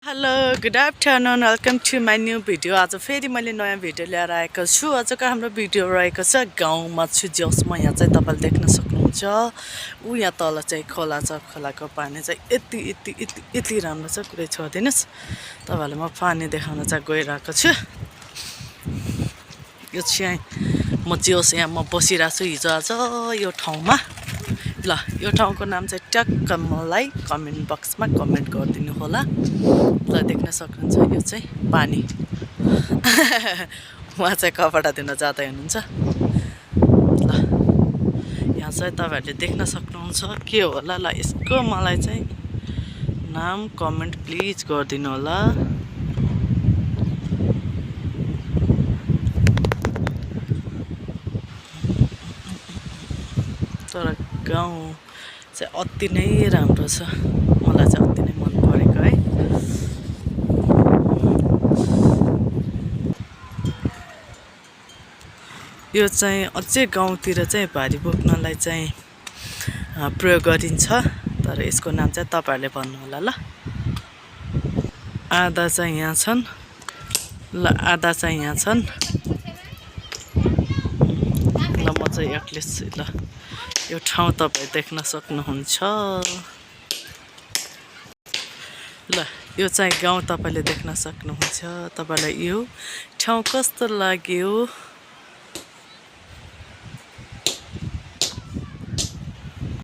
Hello good afternoon welcome to my new video. आज फेरि मैले नयाँ भिडियो ल्याएर आएको छु। आजको हाम्रो भिडियो रहेको छ गाउँमा छु जसमा यहाँ चाहिँ तपाईँले देख्न सक्नुहुन्छ ऊ यहाँ तल चाहिँ खोला छ। खोलाको पानी चाहिँ यति राम्रो छ, कुरै छोडिदिनुहोस्। तपाईँहरूलाई म पानी देखाउन चाहिँ गइरहेको छु। यो चाहिँ म यहाँ म बसिरहेको छु हिजो आज यो ठाउँमा। ल यो ठाउँको नाम चाहिँ ट्याक्क मलाई कमेन्ट बक्समा कमेन्ट गरिदिनु होला। ल देख्न सक्नुहुन्छ यो चाहिँ पानी। उहाँ चाहिँ कपडा धुन जाँदै हुनुहुन्छ। ल यहाँ चाहिँ तपाईँहरूले देख्न सक्नुहुन्छ के होला। ल यसको मलाई चाहिँ नाम कमेन्ट प्लिज गरिदिनु होला। तर गाउँ चाहिँ अति नै राम्रो छ, मलाई चाहिँ अति नै मन परेको है। यो चाहिँ अझै गाउँतिर चाहिँ भारी बोक्नलाई चाहिँ प्रयोग गरिन्छ, तर यसको नाम चाहिँ तपाईँहरूले भन्नु होला। ल आधा चाहिँ यहाँ छन्, ल आधा चाहिँ यहाँ छन्। ल म चाहिँ एक्लै छु। ल यो ठाउँ तपाईँ देख्न सक्नुहुन्छ। ल यो चाहिँ गाउँ तपाईँले देख्न सक्नुहुन्छ। तपाईँलाई यो ठाउँ कस्तो लाग्यो